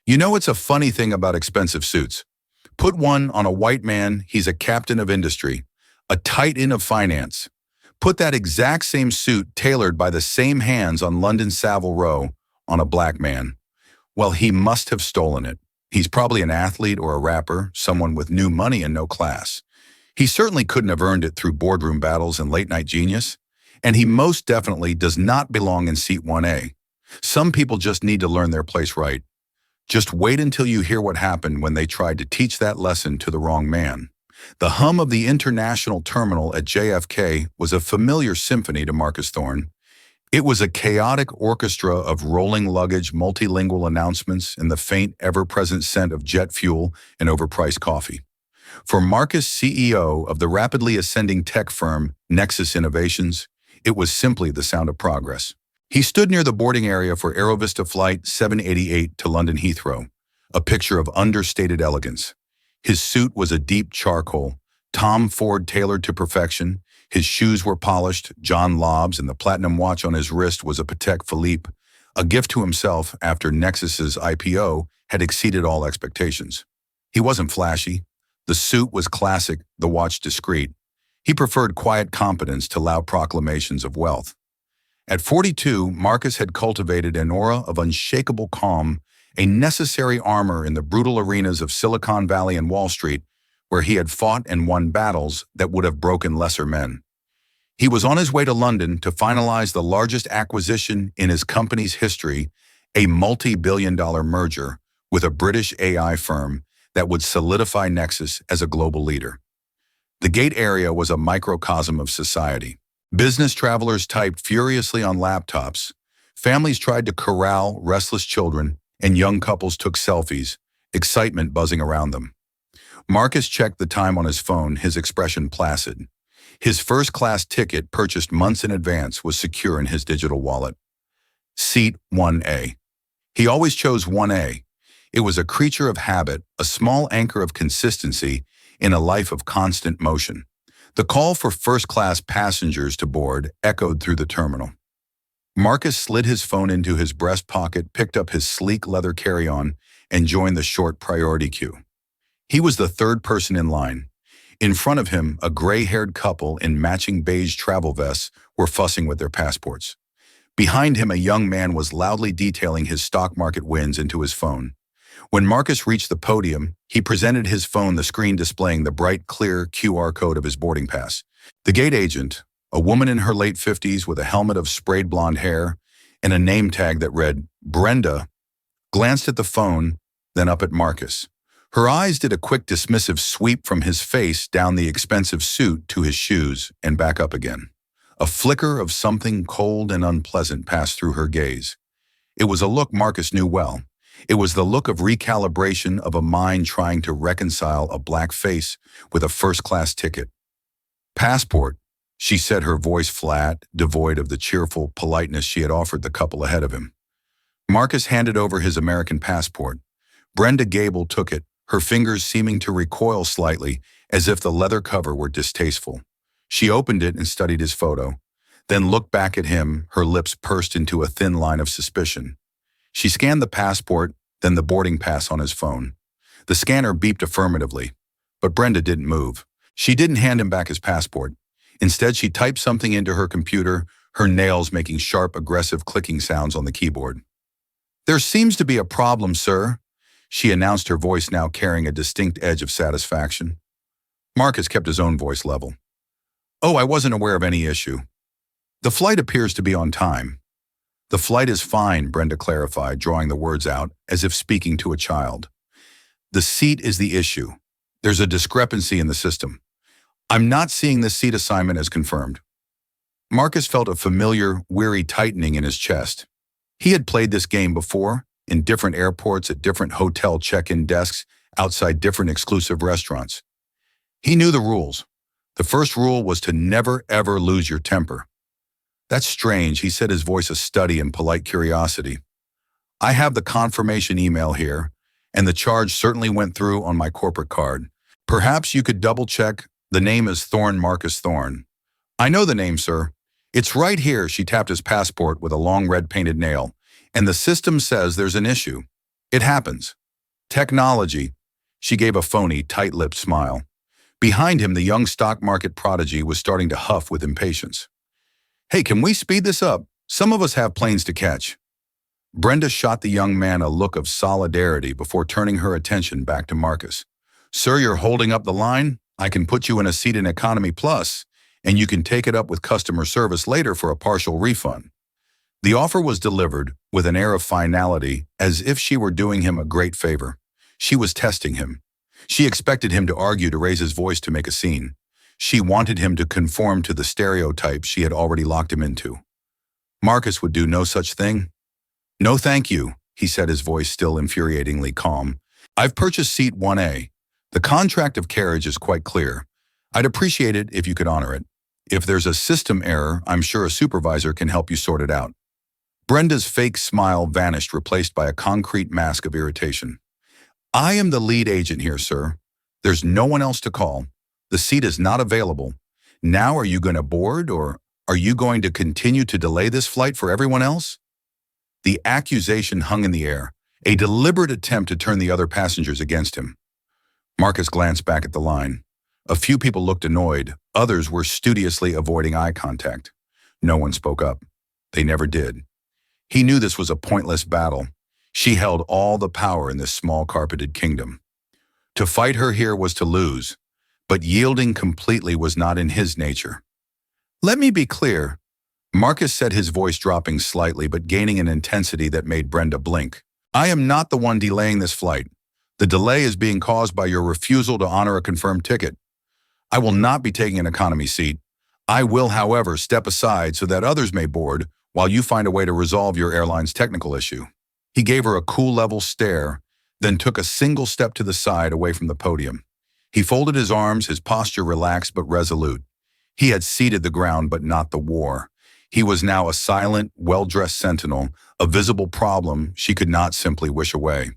You know, it's a funny thing about expensive suits. Put one on a white man, he's a captain of industry, a titan of finance. Put that exact same suit tailored by the same hands on London Savile Row on a black man. Well, he must have stolen it. He's probably an athlete or a rapper, someone with new money and no class. He certainly couldn't have earned it through boardroom battles and late-night genius. And he most definitely does not belong in seat 1A. Some people just need to learn their place right. Just wait until you hear what happened when they tried to teach that lesson to the wrong man. The hum of the international terminal at JFK was a familiar symphony to Marcus Thorne. It was a chaotic orchestra of rolling luggage, multilingual announcements, and the faint, ever-present scent of jet fuel and overpriced coffee. For Marcus, CEO of the rapidly ascending tech firm Nexus Innovations, it was simply the sound of progress. He stood near the boarding area for Aerovista Flight 788 to London Heathrow, a picture of understated elegance. His suit was a deep charcoal, Tom Ford tailored to perfection. His shoes were polished, John Lobs, and the platinum watch on his wrist was a Patek Philippe, a gift to himself after Nexus's IPO had exceeded all expectations. He wasn't flashy. The suit was classic, the watch discreet. He preferred quiet competence to loud proclamations of wealth. At 42, Marcus had cultivated an aura of unshakable calm, a necessary armor in the brutal arenas of Silicon Valley and Wall Street, where he had fought and won battles that would have broken lesser men. He was on his way to London to finalize the largest acquisition in his company's history, a multi-billion-dollar merger with a British AI firm that would solidify Nexus as a global leader. The gate area was a microcosm of society. Business travelers typed furiously on laptops, families tried to corral restless children, and young couples took selfies, excitement buzzing around them. Marcus checked the time on his phone, his expression placid. His first-class ticket, purchased months in advance, was secure in his digital wallet. Seat 1A. He always chose 1A. It was a creature of habit, a small anchor of consistency in a life of constant motion. The call for first-class passengers to board echoed through the terminal. Marcus slid his phone into his breast pocket, picked up his sleek leather carry-on, and joined the short priority queue. He was the third person in line. In front of him, a gray-haired couple in matching beige travel vests were fussing with their passports. Behind him, a young man was loudly detailing his stock market wins into his phone. When Marcus reached the podium, he presented his phone, the screen displaying the bright, clear QR code of his boarding pass. The gate agent, a woman in her late 50s with a helmet of sprayed blonde hair and a name tag that read Brenda, glanced at the phone, then up at Marcus. Her eyes did a quick dismissive sweep from his face down the expensive suit to his shoes and back up again. A flicker of something cold and unpleasant passed through her gaze. It was a look Marcus knew well. It was the look of recalibration of a mind trying to reconcile a black face with a first-class ticket. Passport, she said, her voice flat, devoid of the cheerful politeness she had offered the couple ahead of him. Marcus handed over his American passport. Brenda Gable took it, her fingers seeming to recoil slightly, as if the leather cover were distasteful. She opened it and studied his photo, then looked back at him, her lips pursed into a thin line of suspicion. She scanned the passport, then the boarding pass on his phone. The scanner beeped affirmatively, but Brenda didn't move. She didn't hand him back his passport. Instead, she typed something into her computer, her nails making sharp, aggressive clicking sounds on the keyboard. "There seems to be a problem, sir," she announced, her voice now carrying a distinct edge of satisfaction. Marcus kept his own voice level. "Oh, I wasn't aware of any issue. The flight appears to be on time." "The flight is fine," Brenda clarified, drawing the words out as if speaking to a child. "The seat is the issue. There's a discrepancy in the system. I'm not seeing this seat assignment as confirmed." Marcus felt a familiar, weary tightening in his chest. He had played this game before, in different airports, at different hotel check-in desks, outside different exclusive restaurants. He knew the rules. The first rule was to never, ever lose your temper. "That's strange," he said, his voice a study in polite curiosity. "I have the confirmation email here, and the charge certainly went through on my corporate card. Perhaps you could double-check. The name is Thorne, Marcus Thorne." "I know the name, sir. It's right here." She tapped his passport with a long red painted nail. "And the system says there's an issue. It happens. Technology. She gave a phony, tight-lipped smile. Behind him, the young stock market prodigy was starting to huff with impatience. Hey, can we speed this up? Some of us have planes to catch. Brenda shot the young man a look of solidarity before turning her attention back to Marcus. Sir, you're holding up the line? I can put you in a seat in Economy Plus, and you can take it up with customer service later for a partial refund. The offer was delivered with an air of finality, as if she were doing him a great favor. She was testing him. She expected him to argue, to raise his voice, to make a scene. She wanted him to conform to the stereotypes she had already locked him into. Marcus would do no such thing. No thank you, he said, his voice still infuriatingly calm. I've purchased seat 1A. The contract of carriage is quite clear. I'd appreciate it if you could honor it. If there's a system error, I'm sure a supervisor can help you sort it out. Brenda's fake smile vanished, replaced by a concrete mask of irritation. I am the lead agent here, sir. There's no one else to call. The seat is not available. Now are you going to board, or are you going to continue to delay this flight for everyone else? The accusation hung in the air, a deliberate attempt to turn the other passengers against him. Marcus glanced back at the line. A few people looked annoyed. Others were studiously avoiding eye contact. No one spoke up. They never did. He knew this was a pointless battle. She held all the power in this small carpeted kingdom. To fight her here was to lose, but yielding completely was not in his nature. Let me be clear, Marcus said, his voice dropping slightly but gaining an intensity that made Brenda blink. I am not the one delaying this flight. The delay is being caused by your refusal to honor a confirmed ticket. I will not be taking an economy seat. I will, however, step aside so that others may board while you find a way to resolve your airline's technical issue. He gave her a cool, level stare, then took a single step to the side away from the podium. He folded his arms, his posture relaxed but resolute. He had ceded the ground but not the war. He was now a silent, well-dressed sentinel, a visible problem she could not simply wish away.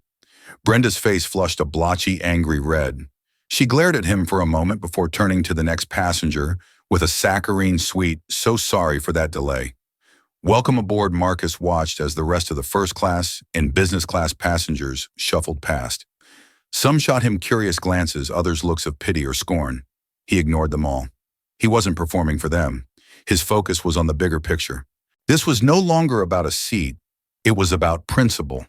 Brenda's face flushed a blotchy, angry red. She glared at him for a moment before turning to the next passenger with a saccharine sweet, "So sorry for that delay." Welcome aboard. Marcus watched as the rest of the first class and business class passengers shuffled past. Some shot him curious glances, others looks of pity or scorn. He ignored them all. He wasn't performing for them. His focus was on the bigger picture. This was no longer about a seat. It was about principle.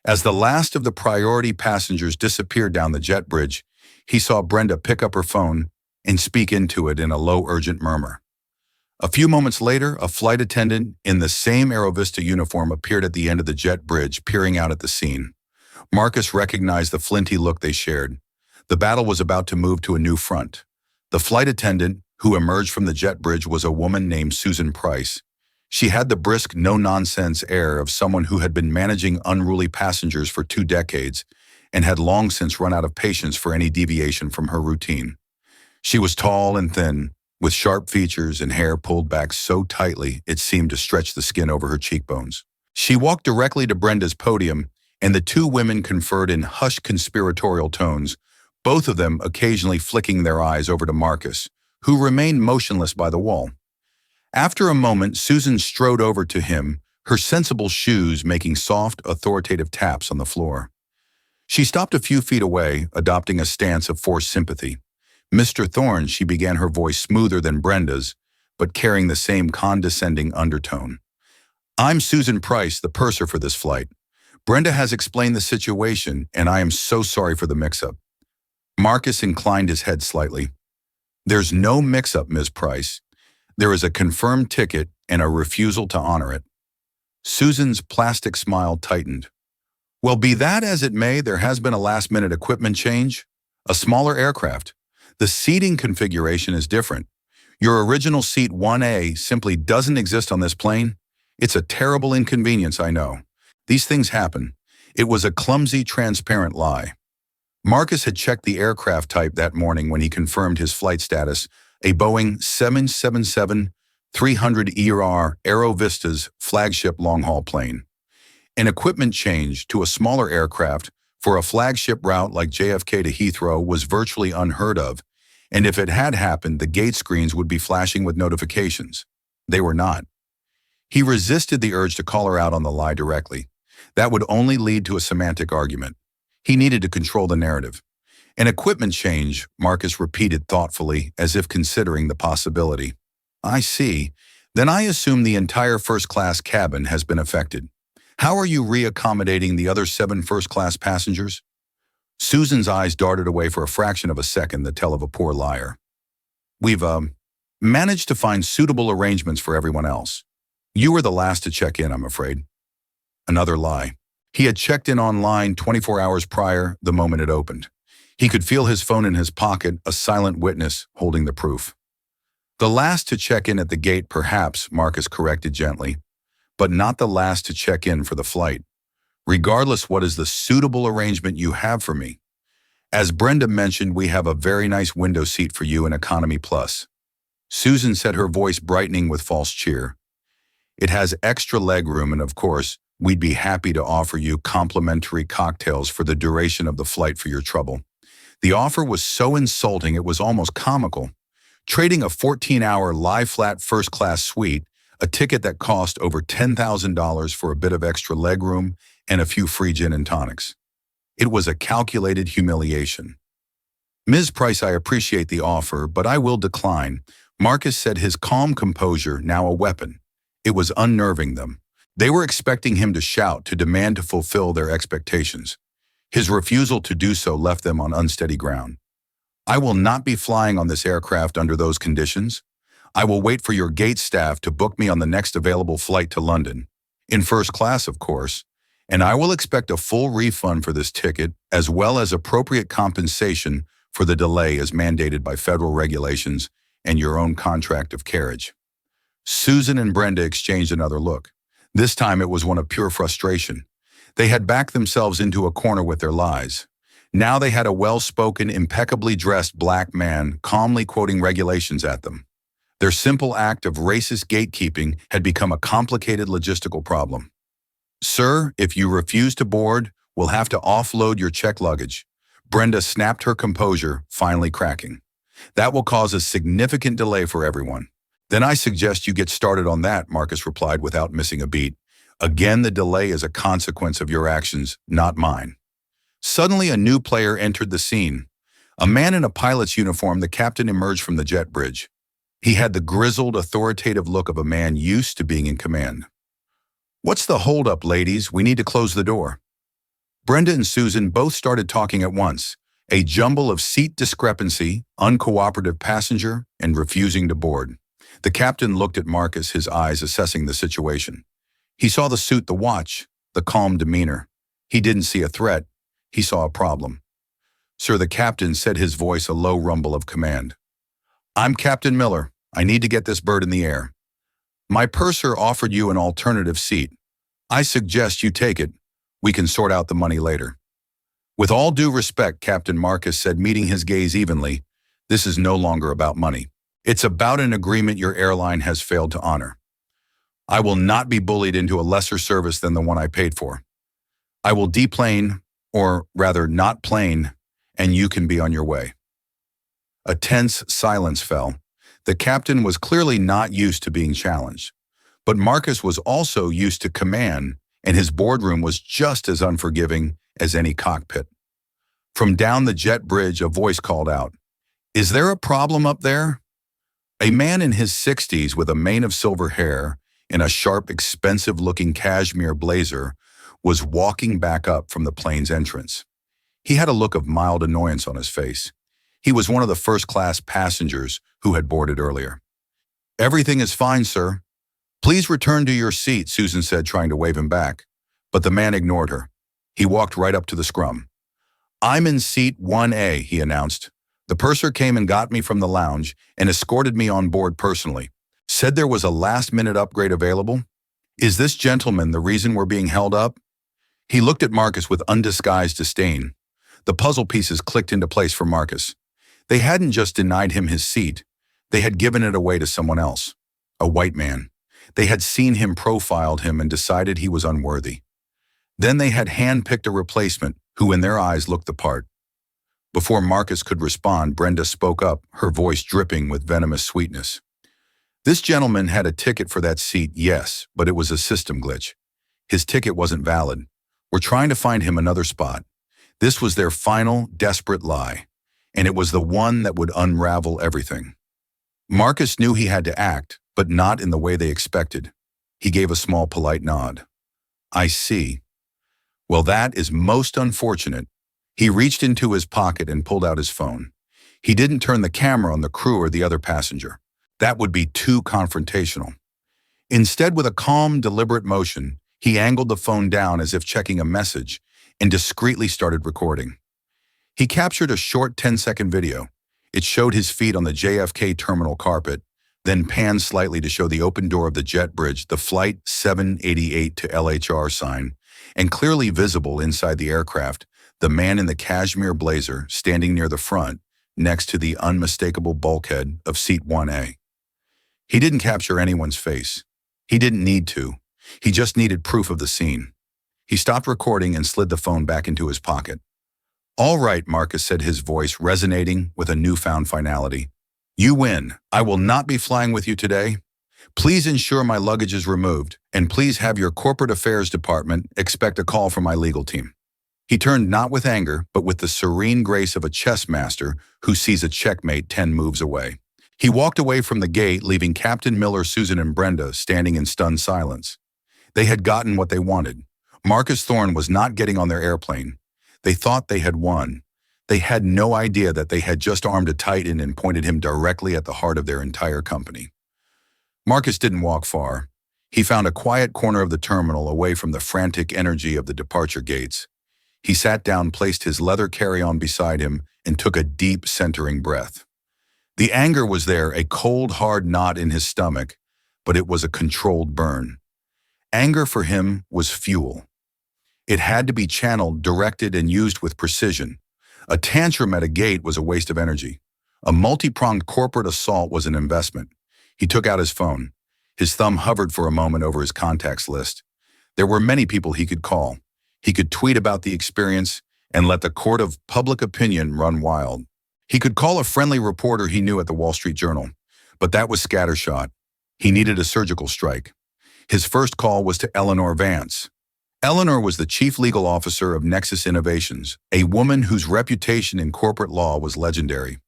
As the last of the priority passengers disappeared down the jet bridge, he saw Brenda pick up her phone and speak into it in a low, urgent murmur. A few moments later, a flight attendant in the same Aerovista uniform appeared at the end of the jet bridge, peering out at the scene. Marcus recognized the flinty look they shared. The battle was about to move to a new front. The flight attendant, who emerged from the jet bridge, was a woman named Susan Price. She had the brisk, no-nonsense air of someone who had been managing unruly passengers for 2 decades and had long since run out of patience for any deviation from her routine. She was tall and thin, with sharp features and hair pulled back so tightly it seemed to stretch the skin over her cheekbones. She walked directly to Brenda's podium, and the two women conferred in hushed, conspiratorial tones, both of them occasionally flicking their eyes over to Marcus, who remained motionless by the wall. After a moment, Susan strode over to him, her sensible shoes making soft, authoritative taps on the floor. She stopped a few feet away, adopting a stance of forced sympathy. Mr. Thorne, she began, her voice smoother than Brenda's, but carrying the same condescending undertone. I'm Susan Price, the purser for this flight. Brenda has explained the situation, and I am so sorry for the mix-up. Marcus inclined his head slightly. There's no mix-up, Ms. Price. There is a confirmed ticket and a refusal to honor it. Susan's plastic smile tightened. Well, be that as it may, there has been a last-minute equipment change. A smaller aircraft. The seating configuration is different. Your original seat 1A simply doesn't exist on this plane. It's a terrible inconvenience, I know. These things happen. It was a clumsy, transparent lie. Marcus had checked the aircraft type that morning when he confirmed his flight status, a Boeing 777-300ER Aerovista's flagship long-haul plane. An equipment change to a smaller aircraft for a flagship route like JFK to Heathrow was virtually unheard of, and if it had happened, the gate screens would be flashing with notifications. They were not. He resisted the urge to call her out on the lie directly. That would only lead to a semantic argument. He needed to control the narrative. An equipment change, Marcus repeated thoughtfully, as if considering the possibility. I see. Then I assume the entire first-class cabin has been affected. How are you reaccommodating the other 7 first-class passengers? Susan's eyes darted away for a fraction of a second, the tell of a poor liar. We've, managed to find suitable arrangements for everyone else. You were the last to check in, I'm afraid. Another lie. He had checked in online 24 hours prior, the moment it opened. He could feel his phone in his pocket, a silent witness holding the proof. The last to check in at the gate, perhaps, Marcus corrected gently, but not the last to check in for the flight. Regardless, what is the suitable arrangement you have for me? As Brenda mentioned, we have a very nice window seat for you in Economy Plus. Susan said, her voice brightening with false cheer. It has extra leg room, and of course, we'd be happy to offer you complimentary cocktails for the duration of the flight for your trouble. The offer was so insulting it was almost comical. Trading a 14-hour lie-flat first-class suite, a ticket that cost over $10,000 for a bit of extra legroom and a few free gin and tonics. It was a calculated humiliation. Ms. Price, I appreciate the offer, but I will decline, Marcus said, his calm composure now a weapon. It was unnerving them. They were expecting him to shout, to demand to fulfill their expectations. His refusal to do so left them on unsteady ground. I will not be flying on this aircraft under those conditions. I will wait for your gate staff to book me on the next available flight to London. In first class, of course. And I will expect a full refund for this ticket, as well as appropriate compensation for the delay as mandated by federal regulations and your own contract of carriage. Susan and Brenda exchanged another look. This time it was one of pure frustration. They had backed themselves into a corner with their lies. Now they had a well-spoken, impeccably dressed black man calmly quoting regulations at them. Their simple act of racist gatekeeping had become a complicated logistical problem. Sir, if you refuse to board, we'll have to offload your checked luggage. Brenda snapped her composure, finally cracking. That will cause a significant delay for everyone. Then I suggest you get started on that, Marcus replied without missing a beat. Again, the delay is a consequence of your actions, not mine. Suddenly, a new player entered the scene. A man in a pilot's uniform, the captain emerged from the jet bridge. He had the grizzled, authoritative look of a man used to being in command. What's the holdup, ladies? We need to close the door. Brenda and Susan both started talking at once, a jumble of seat discrepancy, uncooperative passenger, and refusing to board. The captain looked at Marcus, his eyes assessing the situation. He saw the suit, the watch, the calm demeanor. He didn't see a threat. He saw a problem. Sir, the captain said, his voice a low rumble of command. I'm Captain Miller. I need to get this bird in the air. My purser offered you an alternative seat. I suggest you take it. We can sort out the money later. With all due respect, Captain Marcus said, meeting his gaze evenly, this is no longer about money. It's about an agreement your airline has failed to honor. I will not be bullied into a lesser service than the one I paid for. I will deplane, or rather not plane, and you can be on your way. A tense silence fell. The captain was clearly not used to being challenged, but Marcus was also used to command, and his boardroom was just as unforgiving as any cockpit. From down the jet bridge, a voice called out, "Is there a problem up there?" A man in his 60s with a mane of silver hair and a sharp, expensive-looking cashmere blazer was walking back up from the plane's entrance. He had a look of mild annoyance on his face. He was one of the first-class passengers who had boarded earlier. "Everything is fine, sir. Please return to your seat," Susan said, trying to wave him back. But the man ignored her. He walked right up to the scrum. "I'm in seat 1A, he announced. "The purser came and got me from the lounge and escorted me on board personally. Said there was a last-minute upgrade available. Is this gentleman the reason we're being held up?" He looked at Marcus with undisguised disdain. The puzzle pieces clicked into place for Marcus. They hadn't just denied him his seat. They had given it away to someone else, a white man. They had seen him, profiled him, and decided he was unworthy. Then they had hand-picked a replacement who in their eyes looked the part. Before Marcus could respond, Brenda spoke up, her voice dripping with venomous sweetness. "This gentleman had a ticket for that seat, yes, but it was a system glitch. His ticket wasn't valid. We're trying to find him another spot. This was their final, desperate lie, and it was the one that would unravel everything. Marcus knew he had to act, but not in the way they expected. He gave a small, polite nod. I see. Well, that is most unfortunate. He reached into his pocket and pulled out his phone. He didn't turn the camera on the crew or the other passenger. That would be too confrontational. Instead, with a calm, deliberate motion, he angled the phone down as if checking a message and discreetly started recording. He captured a short 10-second video. It showed his feet on the JFK terminal carpet, then panned slightly to show the open door of the jet bridge, the Flight 788 to LHR sign, and clearly visible inside the aircraft, the man in the cashmere blazer standing near the front, next to the unmistakable bulkhead of seat 1A. He didn't capture anyone's face. He didn't need to. He just needed proof of the scene. He stopped recording and slid the phone back into his pocket. All right, Marcus said, his voice resonating with a newfound finality. You win. I will not be flying with you today. Please ensure my luggage is removed, and please have your corporate affairs department expect a call from my legal team. He turned not with anger, but with the serene grace of a chess master who sees a checkmate 10 moves away. He walked away from the gate, leaving Captain Miller, Susan, and Brenda standing in stunned silence. They had gotten what they wanted. Marcus Thorne was not getting on their airplane. They thought they had won. They had no idea that they had just armed a titan and pointed him directly at the heart of their entire company. Marcus didn't walk far. He found a quiet corner of the terminal away from the frantic energy of the departure gates. He sat down, placed his leather carry-on beside him, and took a deep, centering breath. The anger was there, a cold, hard knot in his stomach, but it was a controlled burn. Anger for him was fuel. It had to be channeled, directed, and used with precision. A tantrum at a gate was a waste of energy. A multi-pronged corporate assault was an investment. He took out his phone. His thumb hovered for a moment over his contacts list. There were many people he could call. He could tweet about the experience and let the court of public opinion run wild. He could call a friendly reporter he knew at the Wall Street Journal, but that was scattershot. He needed a surgical strike. His first call was to Eleanor Vance. Eleanor was the chief legal officer of Nexus Innovations, a woman whose reputation in corporate law was legendary.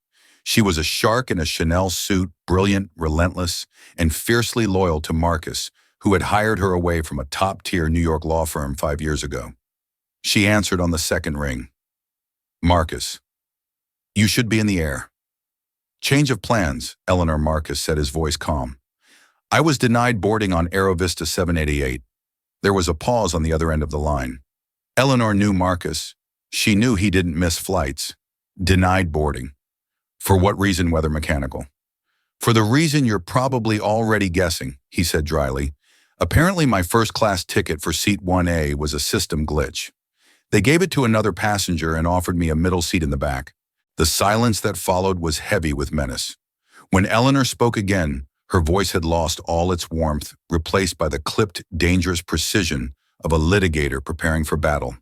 She was a shark in a Chanel suit, brilliant, relentless, and fiercely loyal to Marcus, who had hired her away from a top-tier New York law firm 5 years ago. She answered on the second ring. Marcus, you should be in the air. Change of plans, Eleanor. Marcus said, his voice calm. I was denied boarding on Aerovista 788. There was a pause on the other end of the line. Eleanor knew Marcus. She knew he didn't miss flights. Denied boarding. For what reason? Weather mechanical. For the reason you're probably already guessing, he said dryly. Apparently my first-class ticket for seat 1A was a system glitch. They gave it to another passenger and offered me a middle seat in the back. The silence that followed was heavy with menace. When Eleanor spoke again, her voice had lost all its warmth, replaced by the clipped, dangerous precision of a litigator preparing for battle.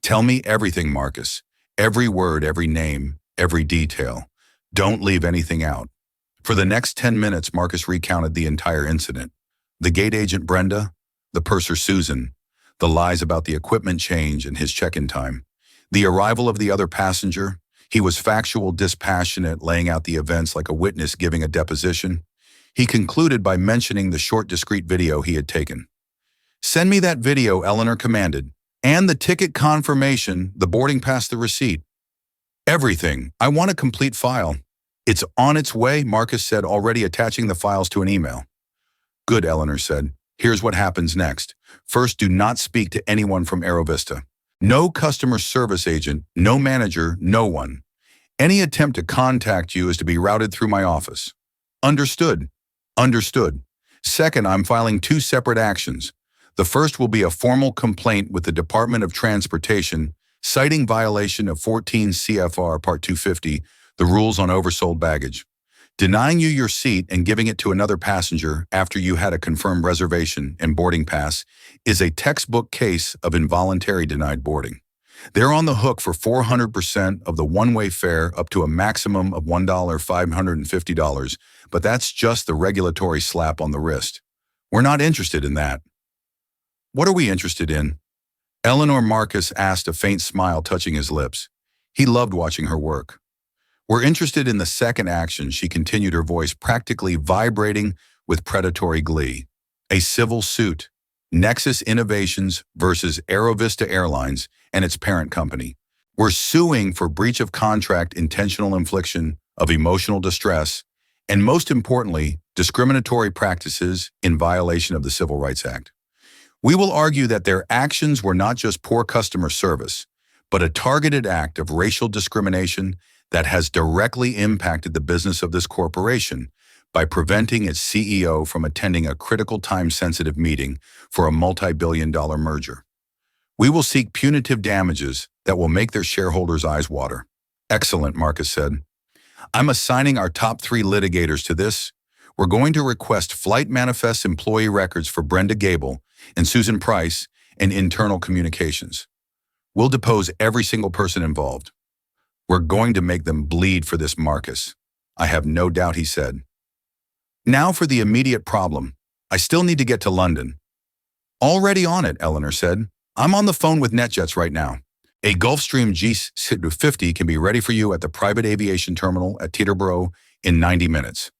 Tell me everything, Marcus. Every word, every name, every detail. Don't leave anything out. For the next 10 minutes, Marcus recounted the entire incident. The gate agent Brenda, the purser Susan, the lies about the equipment change and his check-in time, the arrival of the other passenger. He was factual, dispassionate, laying out the events like a witness giving a deposition. He concluded by mentioning the short, discreet video he had taken. Send me that video, Eleanor commanded, and the ticket confirmation, the boarding pass, the receipt. Everything. I want a complete file. It's on its way, Marcus said, already attaching the files to an email. Good, Eleanor said. Here's what happens next. First, do not speak to anyone from Aerovista. No customer service agent, no manager, no one. Any attempt to contact you is to be routed through my office. Understood. Understood. Second, I'm filing 2 separate actions. The first will be a formal complaint with the Department of Transportation, citing violation of 14 CFR Part 250, the rules on oversold baggage. Denying you your seat and giving it to another passenger after you had a confirmed reservation and boarding pass is a textbook case of involuntary denied boarding. They're on the hook for 400% of the one-way fare up to a maximum of $1,550, but that's just the regulatory slap on the wrist. We're not interested in that. What are we interested in? Eleanor Marcus asked, a faint smile touching his lips. He loved watching her work. We're interested in the second action, she continued, her voice practically vibrating with predatory glee. A civil suit. Nexus Innovations versus Aerovista Airlines and its parent company. We're suing for breach of contract, intentional infliction of emotional distress, and most importantly, discriminatory practices in violation of the Civil Rights Act. We will argue that their actions were not just poor customer service, but a targeted act of racial discrimination that has directly impacted the business of this corporation by preventing its CEO from attending a critical time-sensitive meeting for a multi-billion-dollar merger. We will seek punitive damages that will make their shareholders' eyes water. Excellent, Marcus said. I'm assigning our top 3 litigators to this. We're going to request flight manifest employee records for Brenda Gable and Susan Price and internal communications. We'll depose every single person involved. We're going to make them bleed for this, Marcus. I have no doubt, he said. Now for the immediate problem. I still need to get to London. Already on it, Eleanor said. I'm on the phone with NetJets right now. A Gulfstream G50 can be ready for you at the private aviation terminal at Teterboro in 90 minutes.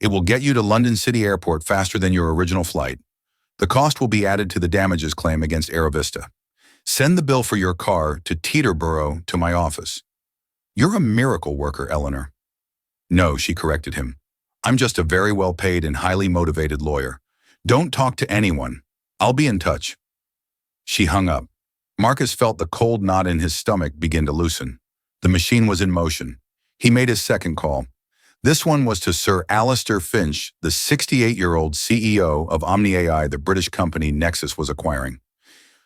It will get you to London City Airport faster than your original flight. The cost will be added to the damages claim against Aerovista. Send the bill for your car to Teterboro to my office. You're a miracle worker, Eleanor. No, she corrected him. I'm just a very well-paid and highly motivated lawyer. Don't talk to anyone. I'll be in touch. She hung up. Marcus felt the cold knot in his stomach begin to loosen. The machine was in motion. He made his second call. This one was to Sir Alistair Finch, the 68-year-old CEO of Omni AI, the British company Nexus was acquiring.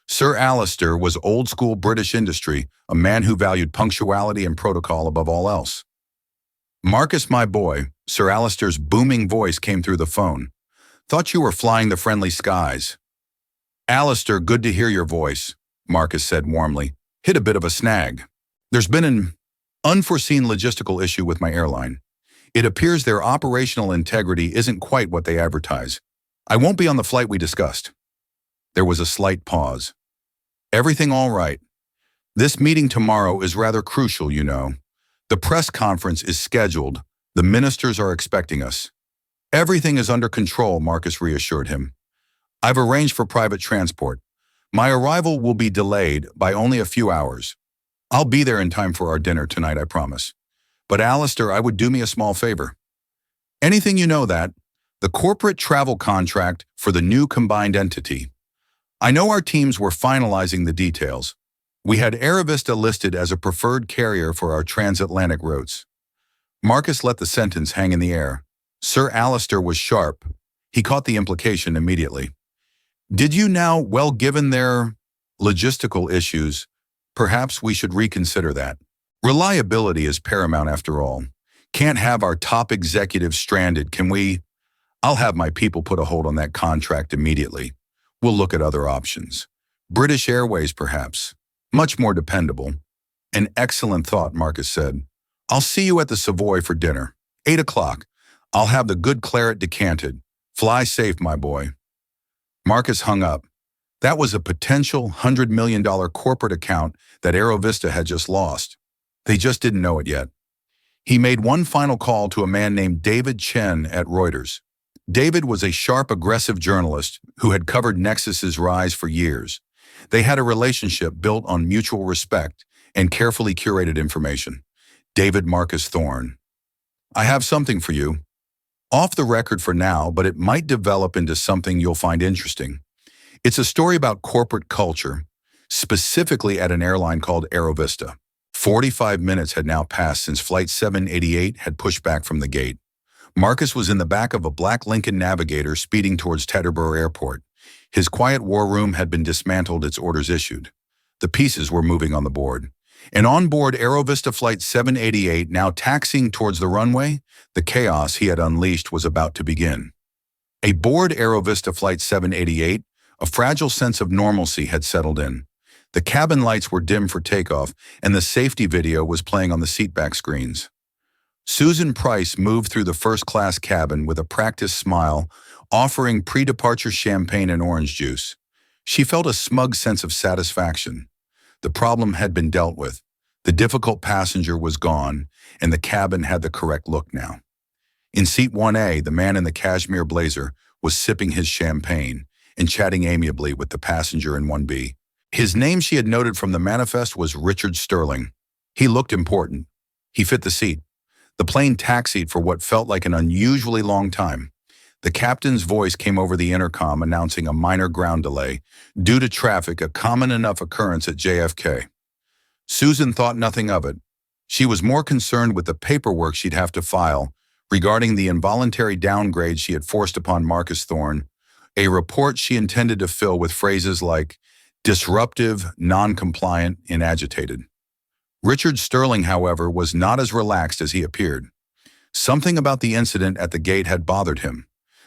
Sir Alistair was old-school British industry, a man who valued punctuality and protocol above all else. Marcus, my boy, Sir Alistair's booming voice came through the phone. Thought you were flying the friendly skies. Alistair, good to hear your voice, Marcus said warmly. Hit a bit of a snag. There's been an unforeseen logistical issue with my airline. It appears their operational integrity isn't quite what they advertise. I won't be on the flight we discussed. There was a slight pause. Everything all right? This meeting tomorrow is rather crucial, you know. The press conference is scheduled. The ministers are expecting us. Everything is under control, Marcus reassured him. I've arranged for private transport. My arrival will be delayed by only a few hours. I'll be there in time for our dinner tonight, I promise. But Alistair, I would do me a small favor. Anything you know that. The corporate travel contract for the new combined entity. I know our teams were finalizing the details. We had Aerovista listed as a preferred carrier for our transatlantic routes. Marcus let the sentence hang in the air. Sir Alistair was sharp. He caught the implication immediately. Did you now, well, given their logistical issues, perhaps we should reconsider that. Reliability is paramount after all. Can't have our top executives stranded, can we? I'll have my people put a hold on that contract immediately. We'll look at other options. British Airways, perhaps. Much more dependable. An excellent thought, Marcus said. I'll see you at the Savoy for dinner. 8 o'clock. I'll have the good claret decanted. Fly safe, my boy. Marcus hung up. That was a potential $100 million corporate account that Aerovista had just lost. They just didn't know it yet. He made one final call to a man named David Chen at Reuters. David was a sharp, aggressive journalist who had covered Nexus's rise for years. They had a relationship built on mutual respect and carefully curated information. David Marcus Thorne. I have something for you. Off the record for now, but it might develop into something you'll find interesting. It's a story about corporate culture, specifically at an airline called Aerovista. 45 minutes had now passed since Flight 788 had pushed back from the gate. Marcus was in the back of a black Lincoln Navigator speeding towards Teterboro Airport. His quiet war room had been dismantled, its orders issued. The pieces were moving on the board. And on board Aerovista Flight 788, now taxiing towards the runway, the chaos he had unleashed was about to begin. Aboard Aerovista Flight 788, a fragile sense of normalcy had settled in. The cabin lights were dim for takeoff, and the safety video was playing on the seatback screens. Susan Price moved through the first-class cabin with a practiced smile, offering pre-departure champagne and orange juice. She felt a smug sense of satisfaction. The problem had been dealt with. The difficult passenger was gone, and the cabin had the correct look now. In seat 1A, the man in the cashmere blazer was sipping his champagne and chatting amiably with the passenger in 1B. His name, she had noted from the manifest, was Richard Sterling. He looked important. He fit the seat. The plane taxied for what felt like an unusually long time. The captain's voice came over the intercom announcing a minor ground delay due to traffic, a common enough occurrence at JFK. Susan thought nothing of it. She was more concerned with the paperwork she'd have to file regarding the involuntary downgrade she had forced upon Marcus Thorne, a report she intended to fill with phrases like disruptive, non-compliant, and agitated. Richard Sterling, however, was not as relaxed as he appeared. Something about the incident at the gate had bothered him.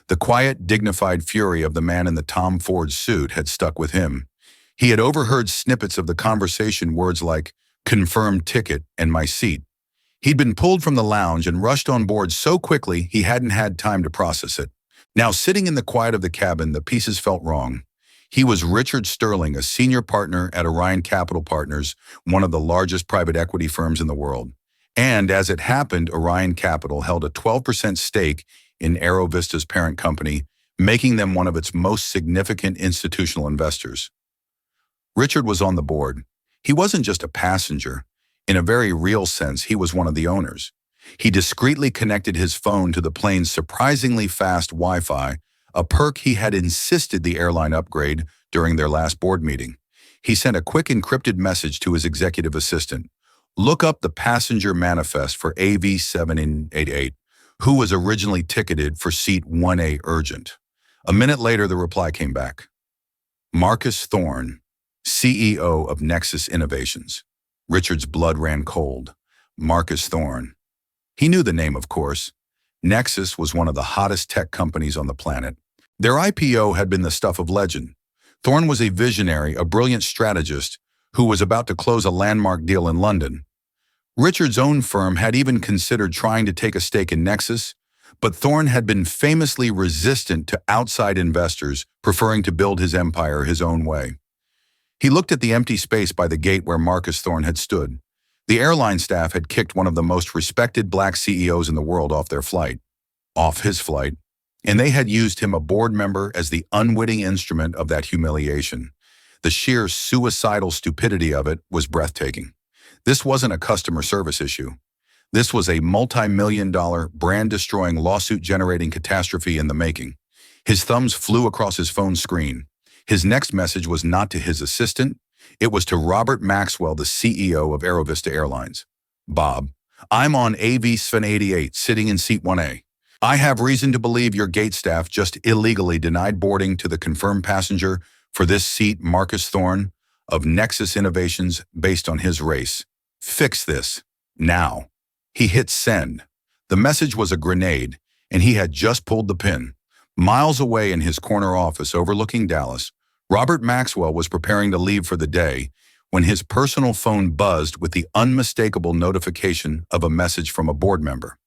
The quiet, dignified fury of the man in the Tom Ford suit had stuck with him. He had overheard snippets of the conversation, words like confirmed ticket and my seat. He'd been pulled from the lounge and rushed on board so quickly he hadn't had time to process it. Now, sitting in the quiet of the cabin, the pieces felt wrong. He was Richard Sterling, a senior partner at Airline Capital Partners, one of the largest private equity firms in the world. And as it happened, Orion Capital held a 12% stake in AeroVista's parent company, making them one of its most significant institutional investors. Richard was on the board. He wasn't just a passenger. In a very real sense, he was one of the owners. He discreetly connected his phone to the plane's surprisingly fast Wi-Fi, a perk he had insisted the airline upgrade during their last board meeting. He sent a quick encrypted message to his executive assistant. Look up the passenger manifest for AV788, who was originally ticketed for seat 1A urgent. A minute later, the reply came back. Marcus Thorne, CEO of Nexus Innovations. Richard's blood ran cold. Marcus Thorne. He knew the name, of course. Nexus was one of the hottest tech companies on the planet. Their IPO had been the stuff of legend. Thorne was a visionary, a brilliant strategist who was about to close a landmark deal in London. Richard's own firm had even considered trying to take a stake in Nexus, but Thorne had been famously resistant to outside investors, preferring to build his empire his own way. He looked at the empty space by the gate where Marcus Thorne had stood. The airline staff had kicked one of the most respected black CEOs in the world off his flight, and they had used him, a board member, as the unwitting instrument of that humiliation. The sheer suicidal stupidity of it was breathtaking. This wasn't a customer service issue. This was a multi-million-dollar, brand-destroying, lawsuit-generating catastrophe in the making. His thumbs flew across his phone screen. His next message was not to his assistant. It was to Robert Maxwell, the CEO of AeroVista Airlines. Bob, I'm on AV788, sitting in seat 1A. I have reason to believe your gate staff just illegally denied boarding to the confirmed passenger for this seat, Marcus Thorne, of Nexus Innovations, based on his race. Fix this. Now. He hit send. The message was a grenade, and he had just pulled the pin. Miles away in his corner office overlooking Dallas, Robert Maxwell was preparing to leave for the day when his personal phone buzzed with the unmistakable notification of a message from a board member.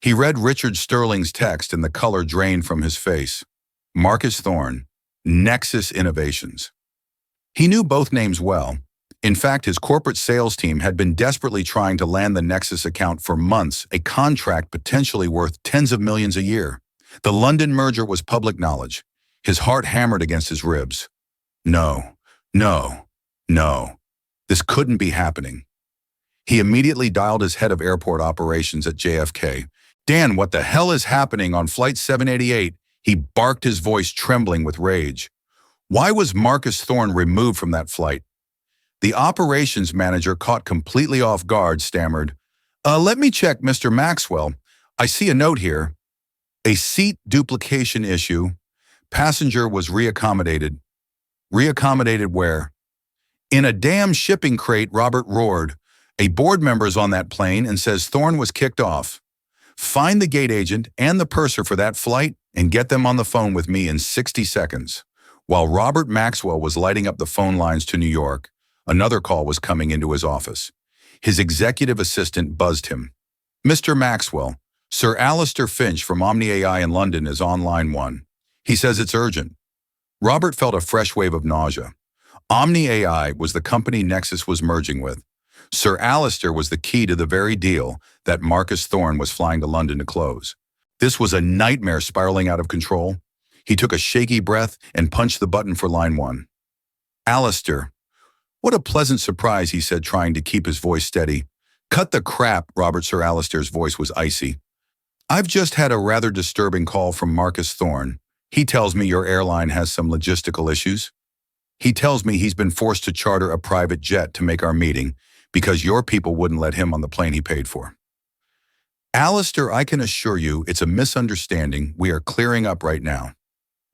He read Richard Sterling's text, and the color drained from his face. Marcus Thorne, Nexus Innovations. He knew both names well. In fact, his corporate sales team had been desperately trying to land the Nexus account for months, a contract potentially worth tens of millions a year. The London merger was public knowledge. His heart hammered against his ribs. No, no, no. This couldn't be happening. He immediately dialed his head of airport operations at JFK. Dan, what the hell is happening on Flight 788? He barked, his voice trembling with rage. Why was Marcus Thorne removed from that flight? The operations manager, caught completely off guard, stammered, let me check, Mr. Maxwell. I see a note here. A seat duplication issue. Passenger was reaccommodated. Reaccommodated where? In a damn shipping crate, Robert roared. A board member's on that plane and says Thorne was kicked off. Find the gate agent and the purser for that flight and get them on the phone with me in 60 seconds. While Robert Maxwell was lighting up the phone lines to New York, another call was coming into his office. His executive assistant buzzed him. Mr. Maxwell, Sir Alistair Finch from Omni AI in London is on line 1. He says it's urgent. Robert felt a fresh wave of nausea. Omni AI was the company Nexus was merging with. Sir Alistair was the key to the very deal that Marcus Thorne was flying to London to close. This was a nightmare spiraling out of control. He took a shaky breath and punched the button for line 1. Alistair. What a pleasant surprise, he said, trying to keep his voice steady. Cut the crap, Robert. Sir Alistair's voice was icy. I've just had a rather disturbing call from Marcus Thorne. He tells me your airline has some logistical issues. He tells me he's been forced to charter a private jet to make our meeting because your people wouldn't let him on the plane he paid for. Alistair, I can assure you it's a misunderstanding we are clearing up right now.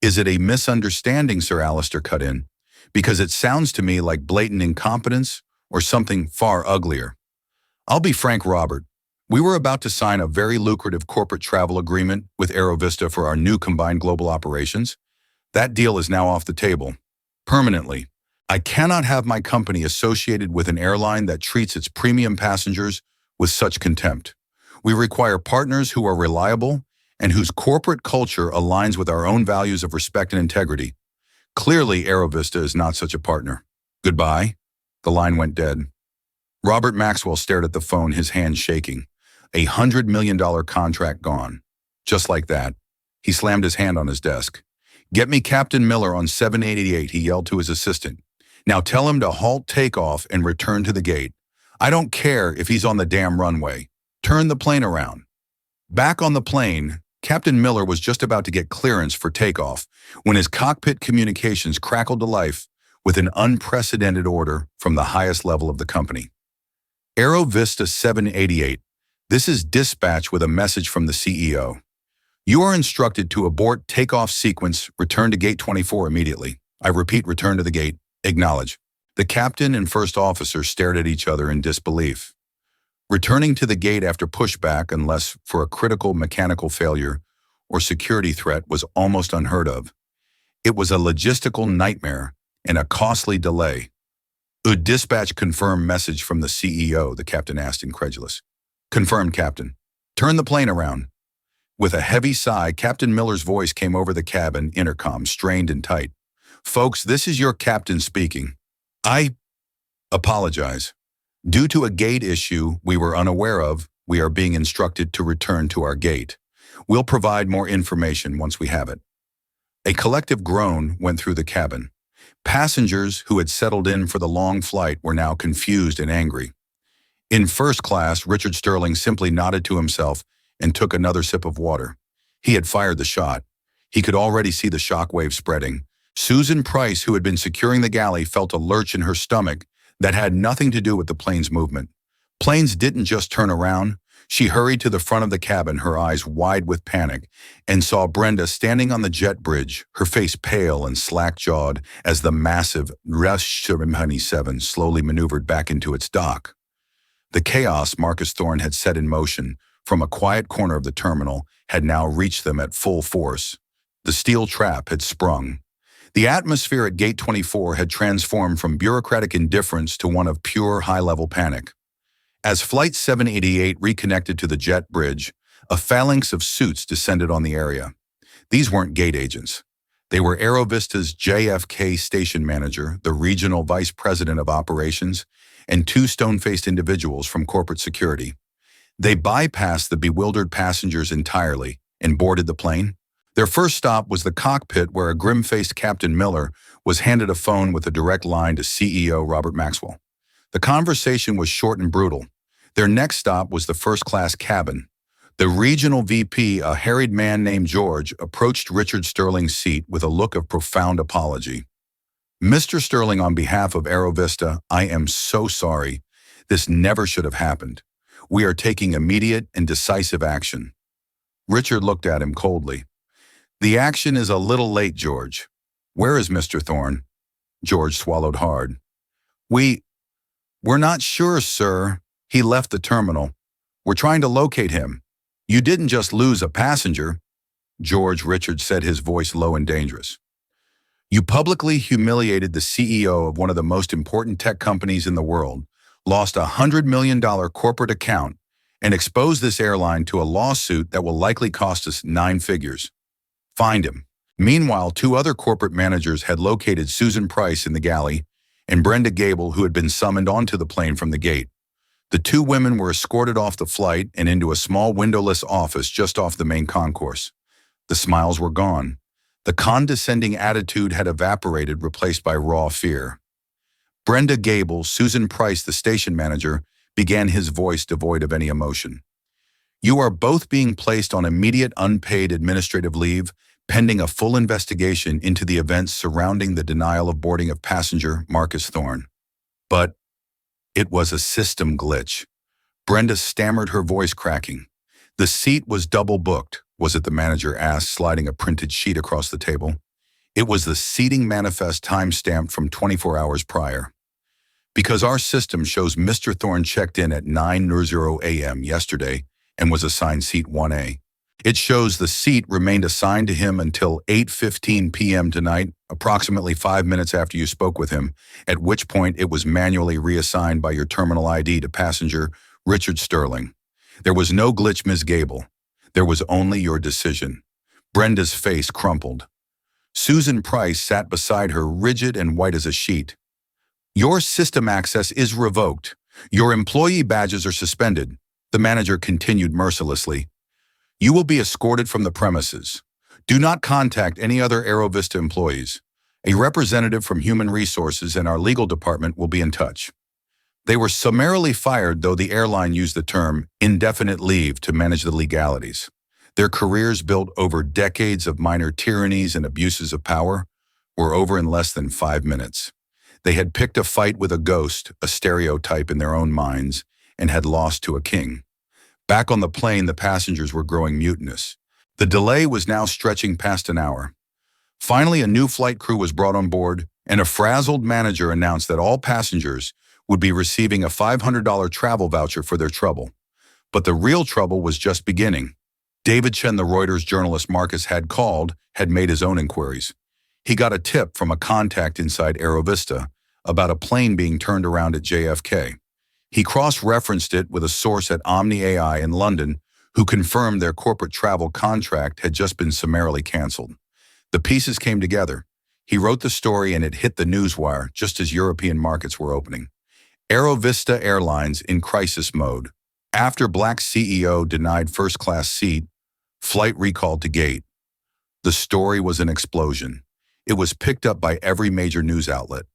Is it a misunderstanding, Sir Alistair cut in? Because it sounds to me like blatant incompetence or something far uglier. I'll be frank, Robert. We were about to sign a very lucrative corporate travel agreement with Aerovista for our new combined global operations. That deal is now off the table. Permanently. I cannot have my company associated with an airline that treats its premium passengers with such contempt. We require partners who are reliable and whose corporate culture aligns with our own values of respect and integrity. Clearly, Aerovista is not such a partner. Goodbye. The line went dead. Robert Maxwell stared at the phone, his hands shaking. $100 million contract gone. Just like that. He slammed his hand on his desk. Get me Captain Miller on 788, he yelled to his assistant. Now tell him to halt takeoff and return to the gate. I don't care if he's on the damn runway. Turn the plane around. Back on the plane, Captain Miller was just about to get clearance for takeoff when his cockpit communications crackled to life with an unprecedented order from the highest level of the company. Aerovista 788, this is dispatch with a message from the CEO. You are instructed to abort takeoff sequence, return to gate 24 immediately. I repeat, return to the gate. Acknowledge. The captain and first officer stared at each other in disbelief. Returning to the gate after pushback, unless for a critical mechanical failure or security threat, was almost unheard of. It was a logistical nightmare and a costly delay. Would dispatch confirm message from the CEO, the captain asked, incredulous. Confirmed, Captain. Turn the plane around. With a heavy sigh, Captain Miller's voice came over the cabin intercom, strained and tight. Folks, this is your captain speaking. I apologize. Due to a gate issue we were unaware of, we are being instructed to return to our gate. We'll provide more information once we have it. A collective groan went through the cabin. Passengers who had settled in for the long flight were now confused and angry. In first class, Richard Sterling simply nodded to himself and took another sip of water. He had fired the shot. He could already see the shockwave spreading. Susan Price, who had been securing the galley, felt a lurch in her stomach that had nothing to do with the plane's movement. Planes didn't just turn around. She hurried to the front of the cabin, her eyes wide with panic, and saw Brenda standing on the jet bridge, her face pale and slack-jawed as the massive Rush 7 slowly maneuvered back into its dock. The chaos Marcus Thorne had set in motion from a quiet corner of the terminal had now reached them at full force. The steel trap had sprung. The atmosphere at Gate 24 had transformed from bureaucratic indifference to one of pure high-level panic. As Flight 788 reconnected to the jet bridge, a phalanx of suits descended on the area. These weren't gate agents. They were Aerovista's JFK station manager, the regional vice president of operations, and two stone-faced individuals from corporate security. They bypassed the bewildered passengers entirely and boarded the plane. Their first stop was the cockpit, where a grim-faced Captain Miller was handed a phone with a direct line to CEO Robert Maxwell. The conversation was short and brutal. Their next stop was the first-class cabin. The regional VP, a harried man named George, approached Richard Sterling's seat with a look of profound apology. Mr. Sterling, on behalf of Aerovista, I am so sorry. This never should have happened. We are taking immediate and decisive action. Richard looked at him coldly. The action is a little late, George. Where is Mr. Thorne? George swallowed hard. We're not sure, sir. He left the terminal. We're trying to locate him. You didn't just lose a passenger. George, Richard said, his voice low and dangerous. You publicly humiliated the CEO of one of the most important tech companies in the world, lost a $100 million corporate account, and exposed this airline to a lawsuit that will likely cost us 9 figures. Find him. Meanwhile, two other corporate managers had located Susan Price in the galley and Brenda Gable, who had been summoned onto the plane from the gate. The two women were escorted off the flight and into a small windowless office just off the main concourse. The smiles were gone. The condescending attitude had evaporated, replaced by raw fear. Brenda Gable, Susan Price, the station manager, began, his voice devoid of any emotion. "You are both being placed on immediate unpaid administrative leave, pending a full investigation into the events surrounding the denial of boarding of passenger Marcus Thorne." But it was a system glitch. Brenda stammered, her voice cracking. "The seat was double booked," was it, the manager asked, sliding a printed sheet across the table. It was the seating manifest time-stamped from 24 hours prior. "Because our system shows Mr. Thorne checked in at 9:00 a.m. yesterday and was assigned seat 1A. It shows the seat remained assigned to him until 8:15 p.m. tonight, approximately 5 minutes after you spoke with him, at which point it was manually reassigned by your terminal ID to passenger Richard Sterling. There was no glitch, Ms. Gable. There was only your decision." Brenda's face crumpled. Susan Price sat beside her, rigid and white as a sheet. "Your system access is revoked. Your employee badges are suspended," the manager continued mercilessly. "You will be escorted from the premises. Do not contact any other Aerovista employees. A representative from Human Resources and our legal department will be in touch." They were summarily fired, though the airline used the term indefinite leave to manage the legalities. Their careers, built over decades of minor tyrannies and abuses of power, were over in less than 5 minutes. They had picked a fight with a ghost, a stereotype in their own minds, and had lost to a king. Back on the plane, the passengers were growing mutinous. The delay was now stretching past an hour. Finally, a new flight crew was brought on board, and a frazzled manager announced that all passengers would be receiving a $500 travel voucher for their trouble. But the real trouble was just beginning. David Chen, the Reuters journalist Marcus had made his own inquiries. He got a tip from a contact inside Aerovista about a plane being turned around at JFK. He cross-referenced it with a source at Omni AI in London who confirmed their corporate travel contract had just been summarily canceled. The pieces came together. He wrote the story and it hit the newswire just as European markets were opening. Aerovista Airlines in crisis mode. After Black CEO denied first-class seat, flight recalled to gate. The story was an explosion. It was picked up by every major news outlet.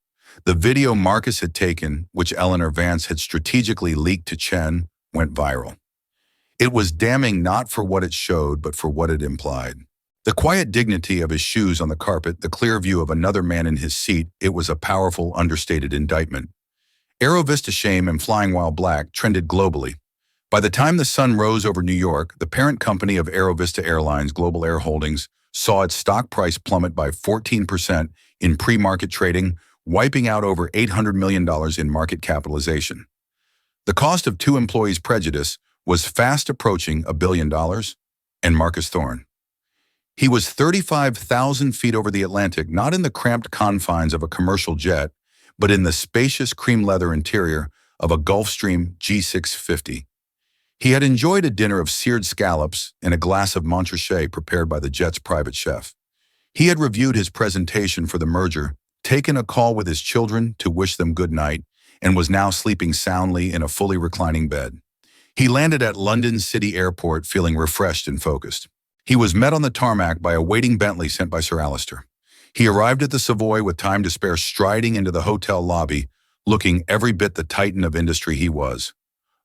The video Marcus had taken, which Eleanor Vance had strategically leaked to Chen, went viral. It was damning not for what it showed, but for what it implied. The quiet dignity of his shoes on the carpet, the clear view of another man in his seat, it was a powerful, understated indictment. Aerovista shame and flying while black trended globally. By the time the sun rose over New York, the parent company of Aerovista Airlines, Global Air Holdings, saw its stock price plummet by 14% in pre-market trading, wiping out over $800 million in market capitalization. The cost of two employees' prejudice was fast approaching $1 billion, and Marcus Thorne. He was 35,000 feet over the Atlantic, not in the cramped confines of a commercial jet, but in the spacious cream leather interior of a Gulfstream G650. He had enjoyed a dinner of seared scallops and a glass of Montrachet prepared by the jet's private chef. He had reviewed his presentation for the merger, taken a call with his children to wish them good night, and was now sleeping soundly in a fully reclining bed. He landed at London City Airport feeling refreshed and focused. He was met on the tarmac by a waiting Bentley sent by Sir Alistair. He arrived at the Savoy with time to spare, striding into the hotel lobby, looking every bit the titan of industry he was.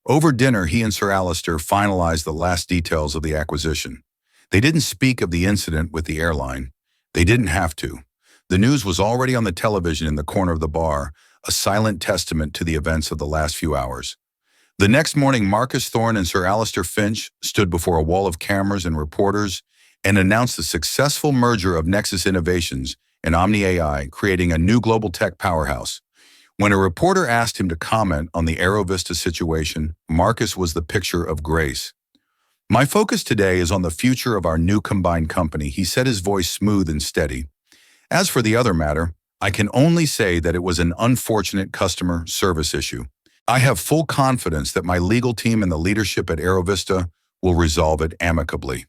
Over dinner, he and Sir Alistair finalized the last details of the acquisition. They didn't speak of the incident with the airline. They didn't have to. The news was already on the television in the corner of the bar, a silent testament to the events of the last few hours. The next morning, Marcus Thorne and Sir Alistair Finch stood before a wall of cameras and reporters and announced the successful merger of Nexus Innovations and Omni AI, creating a new global tech powerhouse. When a reporter asked him to comment on the Aerovista situation, Marcus was the picture of grace. "My focus today is on the future of our new combined company," he said, his voice smooth and steady. "As for the other matter, I can only say that it was an unfortunate customer service issue. I have full confidence that my legal team and the leadership at Aerovista will resolve it amicably."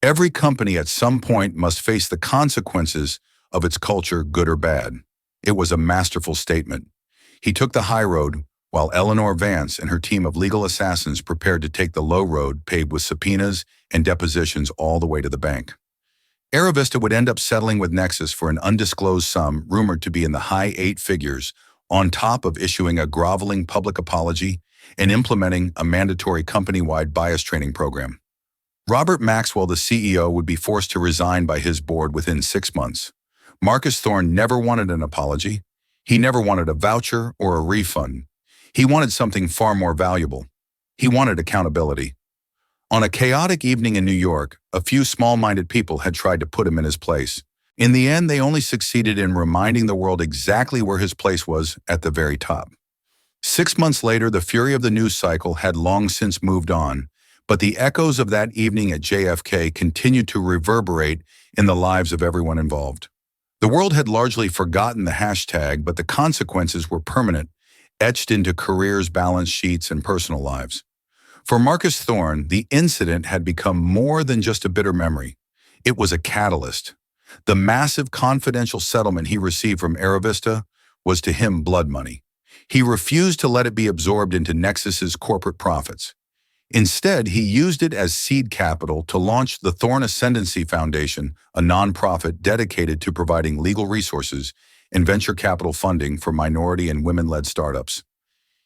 Every company at some point must face the consequences of its culture, good or bad. It was a masterful statement. He took the high road, while Eleanor Vance and her team of legal assassins prepared to take the low road paved with subpoenas and depositions all the way to the bank. Aerovista would end up settling with Nexus for an undisclosed sum rumored to be in the high eight figures, on top of issuing a groveling public apology and implementing a mandatory company-wide bias training program. Robert Maxwell, the CEO, would be forced to resign by his board within 6 months. Marcus Thorne never wanted an apology. He never wanted a voucher or a refund. He wanted something far more valuable. He wanted accountability. On a chaotic evening in New York, a few small-minded people had tried to put him in his place. In the end, they only succeeded in reminding the world exactly where his place was, at the very top. 6 months later, the fury of the news cycle had long since moved on, but the echoes of that evening at JFK continued to reverberate in the lives of everyone involved. The world had largely forgotten the hashtag, but the consequences were permanent, etched into careers, balance sheets, and personal lives. For Marcus Thorne, the incident had become more than just a bitter memory. It was a catalyst. The massive confidential settlement he received from Aerovista was to him blood money. He refused to let it be absorbed into Nexus's corporate profits. Instead, he used it as seed capital to launch the Thorne Ascendancy Foundation, a nonprofit dedicated to providing legal resources and venture capital funding for minority and women-led startups.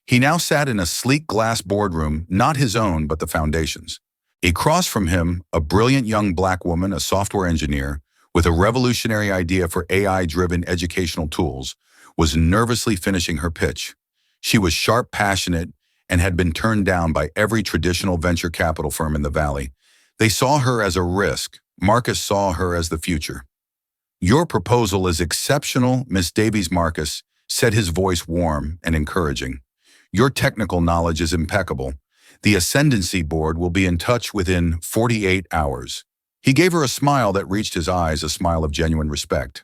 He now sat in a sleek glass boardroom, not his own, but the foundation's. Across from him, a brilliant young black woman, a software engineer, with a revolutionary idea for AI-driven educational tools, was nervously finishing her pitch. She was sharp, passionate, and had been turned down by every traditional venture capital firm in the Valley. They saw her as a risk. Marcus saw her as the future. "Your proposal is exceptional, Miss Davies." Marcus said, his voice warm and encouraging. "Your technical knowledge is impeccable. The Ascendancy Board will be in touch within 48 hours. He gave her a smile that reached his eyes, a smile of genuine respect.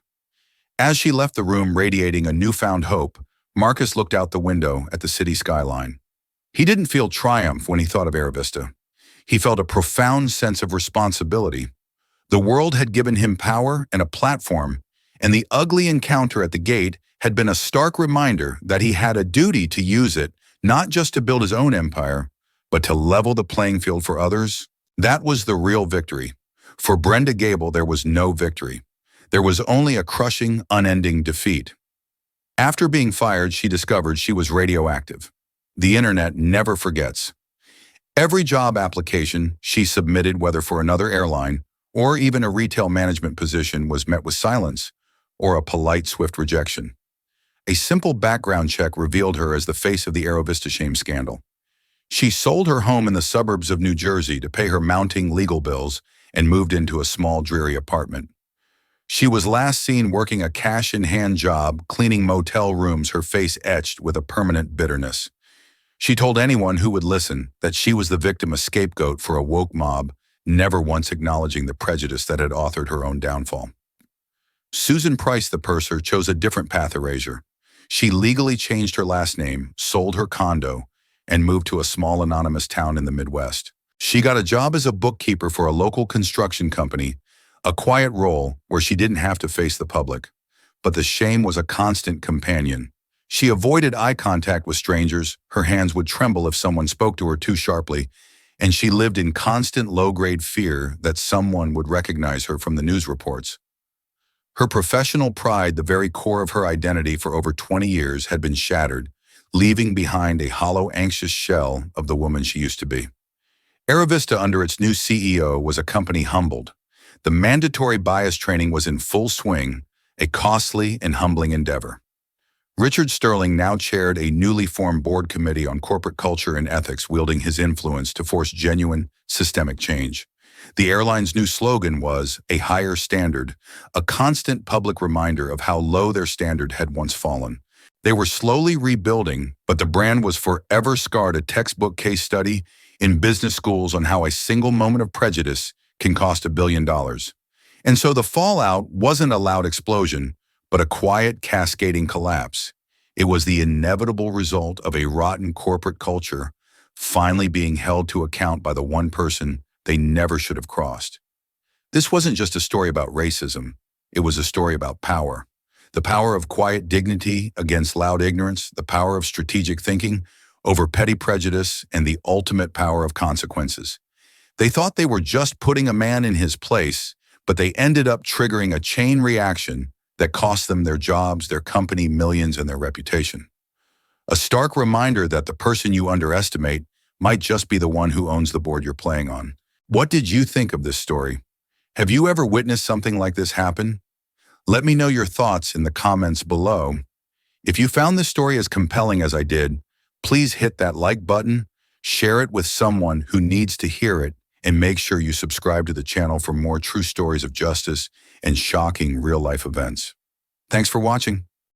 As she left the room radiating a newfound hope, Marcus looked out the window at the city skyline. He didn't feel triumph when he thought of Aerovista. He felt a profound sense of responsibility. The world had given him power and a platform, and the ugly encounter at the gate had been a stark reminder that he had a duty to use it, not just to build his own empire, but to level the playing field for others. That was the real victory. For Brenda Gable, there was no victory. There was only a crushing, unending defeat. After being fired, she discovered she was radioactive. The internet never forgets. Every job application she submitted, whether for another airline or even a retail management position, was met with silence or a polite, swift rejection. A simple background check revealed her as the face of the Aerovista shame scandal. She sold her home in the suburbs of New Jersey to pay her mounting legal bills and moved into a small, dreary apartment. She was last seen working a cash-in-hand job, cleaning motel rooms, her face etched with a permanent bitterness. She told anyone who would listen that she was the victim, a scapegoat for a woke mob, never once acknowledging the prejudice that had authored her own downfall. Susan Price, the purser, chose a different path erasure. She legally changed her last name, sold her condo, and moved to a small anonymous town in the Midwest. She got a job as a bookkeeper for a local construction company, a quiet role where she didn't have to face the public. But the shame was a constant companion. She avoided eye contact with strangers, her hands would tremble if someone spoke to her too sharply, and she lived in constant low-grade fear that someone would recognize her from the news reports. Her professional pride, the very core of her identity for over 20 years, had been shattered, leaving behind a hollow, anxious shell of the woman she used to be. Aerovista, under its new CEO, was a company humbled. The mandatory bias training was in full swing, a costly and humbling endeavor. Richard Sterling now chaired a newly formed board committee on corporate culture and ethics, wielding his influence to force genuine, systemic change. The airline's new slogan was "A Higher Standard," a constant public reminder of how low their standard had once fallen. They were slowly rebuilding, but the brand was forever scarred, a textbook case study in business schools on how a single moment of prejudice can cost $1 billion. And so the fallout wasn't a loud explosion, but a quiet, cascading collapse. It was the inevitable result of a rotten corporate culture finally being held to account by the one person they never should have crossed. This wasn't just a story about racism. It was a story about power. The power of quiet dignity against loud ignorance, the power of strategic thinking over petty prejudice, and the ultimate power of consequences. They thought they were just putting a man in his place, but they ended up triggering a chain reaction that cost them their jobs, their company, millions, and their reputation. A stark reminder that the person you underestimate might just be the one who owns the board you're playing on. What did you think of this story? Have you ever witnessed something like this happen? Let me know your thoughts in the comments below. If you found this story as compelling as I did, please hit that like button, share it with someone who needs to hear it, and make sure you subscribe to the channel for more true stories of justice and shocking real-life events. Thanks for watching.